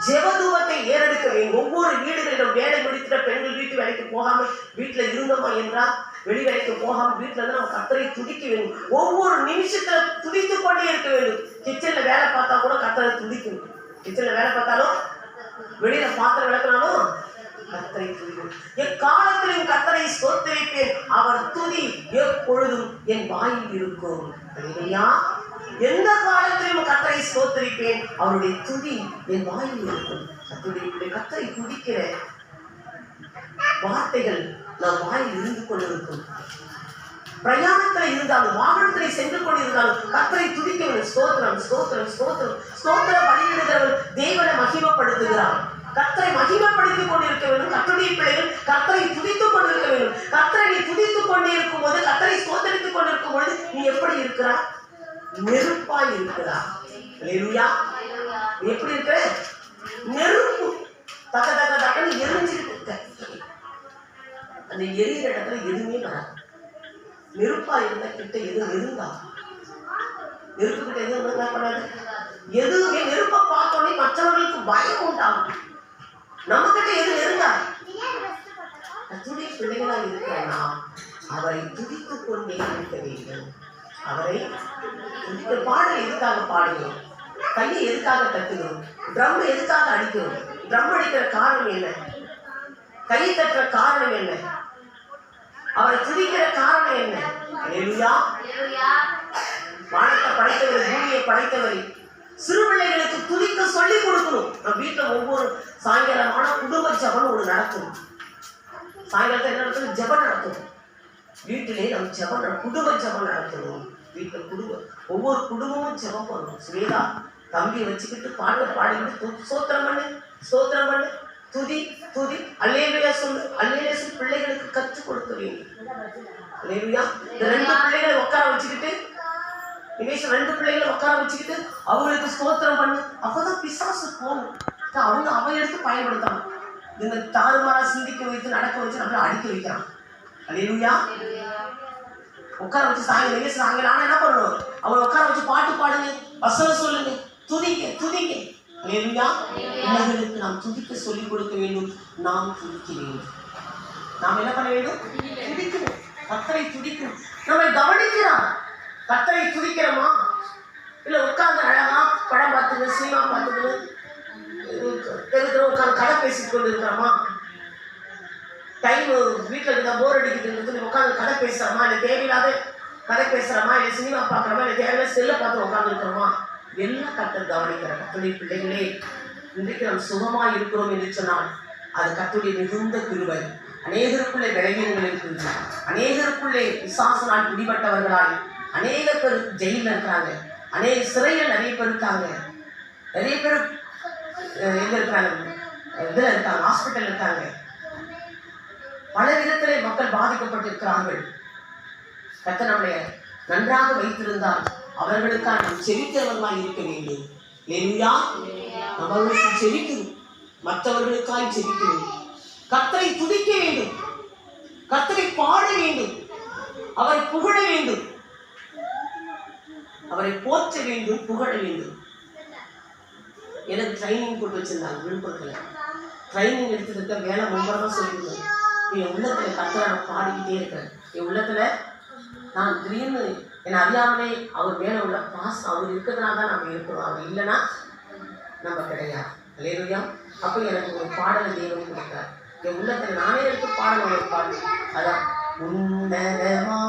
ஜெபதூபத்தை ஏறெடுக்க வேண்டும். ஒவ்வொரு வீடுகளிலும் வேலை முடித்துட்ட பெண்கள் வீட்டு வேலைக்கு போகாமல் வீட்டில் இருந்தோமா என்றால் வெளி வேலைக்கு போகாமல் வீட்டில் இருந்து நம்ம கர்த்தரை துதிக்க வேண்டும். ஒவ்வொரு நிமிஷத்துல துதித்து கொண்டே இருக்க வேண்டும். கிச்சன்ல வேலை பார்த்தா கூட கர்த்தரை துதிக்கணும். கிச்சன்ல வேலை பார்த்தாலும் வெளியில பாத்திரம் விளக்கினாலும் கர்த்தரை துதிக்கணும். எக்காலத்திலும் கர்த்தரை ஸ்தோத்திரிப்பேன், அவர் துதி எப்பொழுதும் என் வாயில் இருக்கும். எந்த காலத்திலும் கர்த்தரை ஸ்தோத்திரிப்பேன், அவருடைய துதி என் வாயில் இருக்கும். கர்த்தரை துதிக்கிற வார்த்தைகள் நம் வாயில் இருந்து கொண்டிருக்கும். பிரயாணத்தில் இருந்தாலும் வாகனத்திலே சென்று கொண்டிருந்தாலும் கர்த்தரை துதிக்க வேண்டும். ஸ்தோத்திரம் ஸ்தோத்திரம் ஸ்தோத்திரம் ஸ்தோத்திரம் பலியிடுகிறவர் தேவனை மகிமைப்படுத்துகிறார். கர்த்தரை மகிமைப்படுத்திக் கொண்டிருக்க வேண்டும். கர்த்தருடைய பிள்ளைகள் கர்த்தரை துதித்துக் கொண்டிருக்க வேண்டும். கர்த்தரை நீ துதித்துக் கொண்டே இருக்கும் போது, கர்த்தரை ஸ்தோத்திரித்துக் கொண்டிருக்கும் பொழுது நீ எப்படி இருக்கிறாய்? நெருப்பாய் இருக்கிறார். அல்லேலூயா. எப்படி இருக்கிற? நெருப்பு தக்க தக்க தக்கன்னு எரிஞ்சிட்டு இருக்க. அந்த எரியிற இடத்துல எதுவுமே வராது. நெருப்பா இருந்த கிட்ட எது நெருங்கா? நெருப்பு கிட்ட எதுவும் என்ன பண்ணாது? எதுவுமே நெருப்பை பார்த்தோன்னே மற்றவர்களுக்கு பயம் உண்டாகும். நம்ம கிட்ட எது நெருங்காது. கர்த்தருடைய பிள்ளைகளாக இருக்கிறனா அவரை துதித்துக் கொண்டே இருக்க வேண்டும். அவரை பாடல் எதுக்காக பாடுகிறோம்? கையை எதுக்காக தட்டுகிறோம்? ட்ரம் எதுக்காக அடிக்கிறோம்? ட்ரம் அடிக்கிற காரணம் என்ன? கையை தட்டுற காரணம் என்ன? அவரை துதிக்கிற காரணம் என்ன? அல்லேலூயா. வானத்தை படைத்தவர், பூமியை படைத்தவர், சிறு பிள்ளைகளுக்கு துதிக்க சொல்லி கொடுக்கணும். நம்ம வீட்டில் ஒவ்வொரு சாயங்காலமான குடும்ப ஜபம் ஒன்று நடக்கும். சாயங்காலத்தை என்ன நடத்தணும்? ஜபம் நடத்தணும். வீட்டிலே நம்ம ஜபம் குடும்ப ஜபம் நடத்தணும். வீட்டில் குடும்பம் ஒவ்வொரு குடும்பமும் ஜபம் பண்ணணும். சுவேதா தம்பியை வச்சுக்கிட்டு பாட்டு பாடிக்கிட்டு ஸ்தோத்திரம் பண்ணு, ஸ்தோத்திரம் பண்ணு, துதி துதி, அல்லேலூயா சொல்லு, அல்லேலூயா சொல்லு. பிள்ளைகளுக்கு கற்றுக் கொடுக்க வேண்டும். அல்லேலூயா. இந்த 2 பிள்ளைகளை உட்கார வச்சுக்கிட்டு, ரெண்டு பிள்ளைகளை உட்கார வச்சுக்கிட்டு அவங்களுக்கு ஸ்தோத்திரம் பண்ணு. அப்பதான் பிசாசு போகணும். அவன் எடுத்து பயன்படுத்தணும். இந்த தாறுமாறா சிந்திக்க வைத்து நடக்க வச்சு நம்மள அடிக்க வைக்கிறான். அல்லேலூயா. உட்கார வச்சு சாயங்காலம் ஆனா என்ன பண்ணணும்? அவளை உட்கார வச்சு பாட்டு பாடுங்க, வசனம் சொல்லுங்க, துதிக்க துதிக்க. அல்லேலூயா. பிள்ளைகளுக்கு நாம் துதிக்க சொல்லிக் கொடுக்க வேண்டும். நாம் துதிக்க வேண்டும். நாம் என்ன பண்ண வேண்டும்? துதிக்கணும். கர்த்தரை துதிக்கணும். நம்ம கவனிக்கிறான். கர்த்தரை துதிக்கிறோமா? இல்லை உட்கார்ந்து அழகா படம் பார்த்துக்கணும், சினிமா பார்த்துக்கணும், உட்காந்து கதை பேசிட்டு கொண்டு இருக்கிறோமா? டைம் வீட்டில் இருந்தா போர் அடிக்குதுன்னு உட்காந்து கதை பேசுகிறோமா? இல்லை தேவையில்லாத கதை பேசுகிறோமா? இல்லை சினிமா பார்க்குறோமா? இல்லை தேவையில்லாத செல்லை பார்த்து உட்காந்து இருக்கிறோமா? எல்லாம் கர்த்தர் கவனிக்கிற. கர்த்தருடைய பிள்ளைகளே, இன்றைக்கு நாம் சுகமாக இருக்கிறோம் என்று சொன்னால் அது கர்த்தருடைய மிகுந்த கிருபை. அநேகருக்குள்ளே விளைவியங்கள் இருக்குது. அநேகருக்குள்ளே பிசாசினால் பிடிபட்டவர்களால் அநேக பேர் ஜெயிலில் இருக்கிறாங்க. அநேக சிறையில் நிறைய பேர் இருக்காங்க. நிறைய பேர் எங்கே இருக்கிறாங்க? இதில் இருக்காங்க, ஹாஸ்பிட்டல் இருக்காங்க. பல விதத்திலே மக்கள் பாதிக்கப்பட்டிருக்கிறார்கள். கர்த்தர் நம்மளை நன்றாக வைத்திருந்தால் அவர்களுக்காக நாம் செவிக்கிறவர்களாக இருக்க வேண்டும். அல்லேலூயா. அவர்களுக்கு செவிக்கணும், மற்றவர்களுக்காக செவிக்கணும். கர்த்தரை துதிக்க வேண்டும், கர்த்தரை பாட வேண்டும், அவரை புகழ வேண்டும், அவரை போற்ற வேண்டும், புகழ வேண்டும். எனக்கு ட்ரைனிங் கொண்டு வச்சிருந்தாங்க விழுப்புரத்தில். ட்ரைனிங் எடுத்துருக்க வேலை மும்பரமாக சொல்லியிருந்தேன். என் உள்ளத்தில் கர்த்தரை நான் பாடிக்கிட்டே இருக்கிறேன். என் உள்ளத்தில் நான் திடீர்னு என்னை அறியாமலே அவர் மேலே உள்ள பாசம் அவர் இருக்கிறதுனால தான் நம்ம இருக்கிறோம். அவர் இல்லைன்னா நம்ம கிடையாது. அல்லேலூயா. அப்போ எனக்கு ஒரு பாடலை தேவன் கொடுத்தார். என் உள்ளத்தில் நானே எடுத்து பாடணும் ஒரு பாடல். அதான் உன்னதமானவர்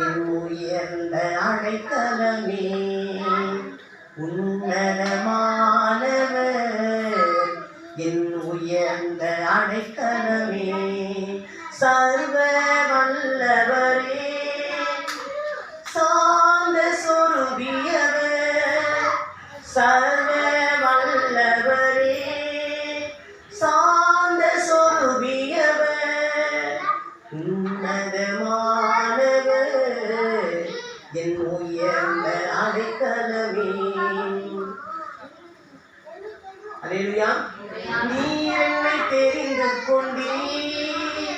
என் உயர்ந்த அடைக்கலமே, உன்னதமானவர் என் உயர்ந்த அடைக்கலமே, சர்வ வல்லவரே சாந்த சொருபியவர், சர்வ வல்லவரே சாந்த சொருபியவர், உன்னதமானவர் என் உயர்ந்த அடைக்கலமே. அல்லேலூயா. நீர் என்னை தெரிந்து கொண்டீர்,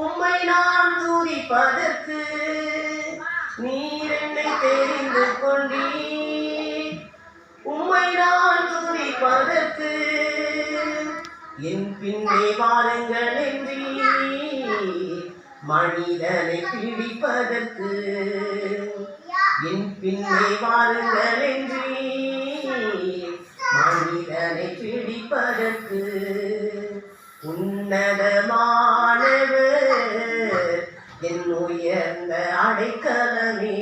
உம்மை நான் துதிப்பதற்கு. நீர் என்னை தெரிந்து கொண்டீர், உம்மை நான் என் பின்னே வாருங்கள் என்று மனிதனை பிடிப்பதற்கு, என் பின்னே வாருங்கள் என்று மனிதனை பிடிப்பதற்கு, உன்னதமானவர் என் உயர்ந்த அடைக்கலமே.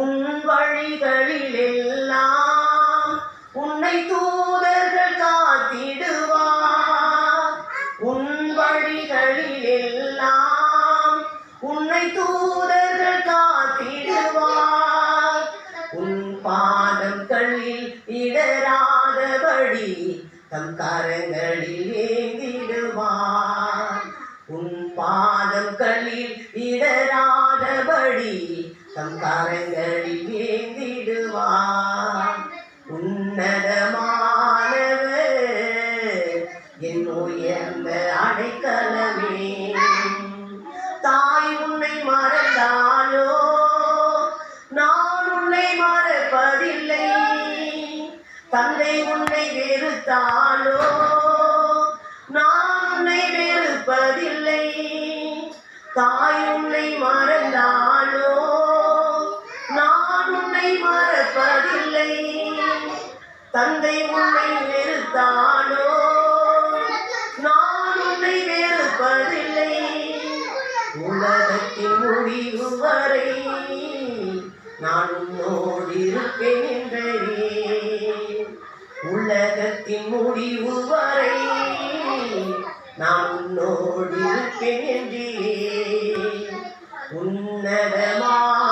உன் வழிகளில் எல்லாம் உன்னை தூதர்கள் காத்திடுவார். உன் வழிகளில் எல்லாம் உன்னை தூதர்கள் காத்திடுவார். உன் பாதங்களில் இடராதபடி தம் கரங்களில் ஏந்திடுவார். உன் பாதங்களில் இடராதபடி தம் கரங்களில் ஏந்திடுவார். உன்னதமானவர் என் உயர்ந்த அடைக்கலமே. தாய் உன்னை மறந்தாலோ நான் உன்னை மறப்பதில்லை. தந்தை உன்னை வெறுத்தாலோ நான் உன்னை வெறுப்பதில்லை. தாய் உன்னை மறந்தாலோ நான் உன்னை மறப்பதில்லை. தந்தை உன்னை வெறுத்தாலோ நான் உன்னை வெறுப்பதில்லை. உலகத்தின் முடிவு வரை நான் உன்னோடு இருப்பேன் என்றே. உலகத்தின் முடிவு வரை நான் உன்னோடு இருப்பேன் என்றே. உன்னதமானவர்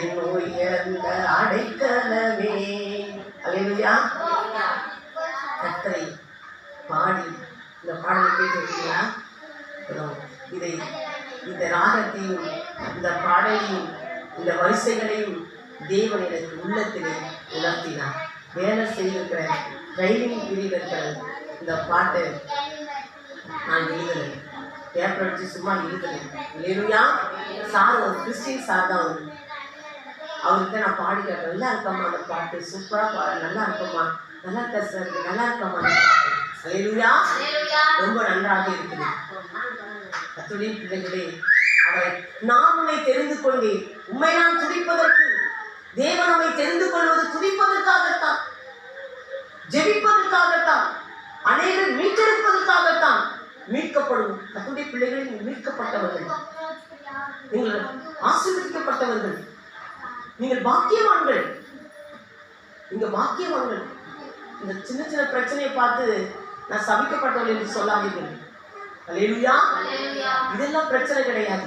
என் உயர்ந்த அடைக்கலமே. அல்லேலூயா. கர்த்தரை பாடி இந்த பாடலை கேட்டிருக்கீங்களா? இதை இந்த ராகத்தையும் இந்த பாடலையும் இந்த வரிசைகளையும் தேவன் எனக்கு உள்ளத்திலே உணர்த்தினார். வேலை செய்திருக்கிற ட்ரைனிங் பீரியட் இருக்கிற இந்த பாட்டை நான் எழுதலை, பேப்பர் அடிச்சு சும்மா எழுதலை. இல்லையா? சார் ஒரு கிறிஸ்டின் சார் தான் வந்து அவர்கிட்ட நான் பாடி கேட்டேன். நல்லா இருக்கம்மா அந்த பாட்டு, சூப்பராக பாட, நல்லா இருக்கம்மா, நல்லா இருக்க சார், நல்லா இருக்கம்மா அந்த பாட்டு. அல்லேலூயா. ரொம்ப நன்றாக இருக்குது. கர்த்தருடைய பிள்ளைகளே, அவரை நான் உன்னை தெரிந்து கொண்டேன். உண்மை நான் துதிப்பதற்கு, தேவன் நம்மை தெரிந்து கொள்வது துதிப்பதற்காகத்தான், ஜெபிப்பதற்காகத்தான், அநேகர் மீட்டெடுப்பதற்காகத்தான். மீட்கப்படும் கர்த்தருடைய பிள்ளைகளில் மீட்கப்பட்டவர்கள், நீங்கள் ஆசீர்வதிக்கப்பட்டவர்கள், நீங்கள் பாக்கியவான்கள். நீங்க பாக்கியவான்கள். இந்த சின்ன சின்ன பிரச்சனையை பார்த்து நான் சபிக்கப்பட்டவள் என்று சொல்லாதீர்கள். அல்லேலூயா. இதெல்லாம் பிரச்சனை கிடையாது.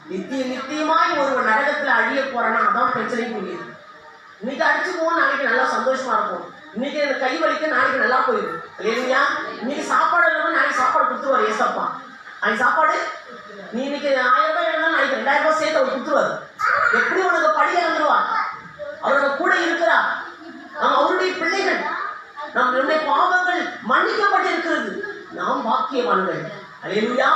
நித்தியமாய் ஒருவன் நரகத்துல அழிய போறானா அதான் பிரச்சனை புரியுது. இன்னைக்கு அடிச்சு போவோம், நாளைக்கு நல்லா சந்தோஷமா இருக்கும். இன்னைக்கு எனக்கு கை வலிக்க, நாளைக்கு நல்லா போயிடும். அல்லேலூயா. இன்னைக்கு சாப்பாடு இல்லாமல் நாளைக்கு சாப்பாடு கொடுத்துருவார் ஏசப்பா. நாளைக்கு சாப்பாடு நீ இன்னைக்கு 1000 ரூபாய் இருந்தாலும் நாளைக்கு 2000 ரூபாய் சேர்த்து அவர் கொடுத்துருவார். எப்படி உனக்கு படி இறந்துருவார். அவரோட கூட இருக்கிறா. நாம் அவருடைய பிள்ளைகள். நம்முடைய பாவங்கள் மன்னிக்கப்பட்டிருக்கிறது. நாம் பாக்கியவான்கள். அல்லேலூயா.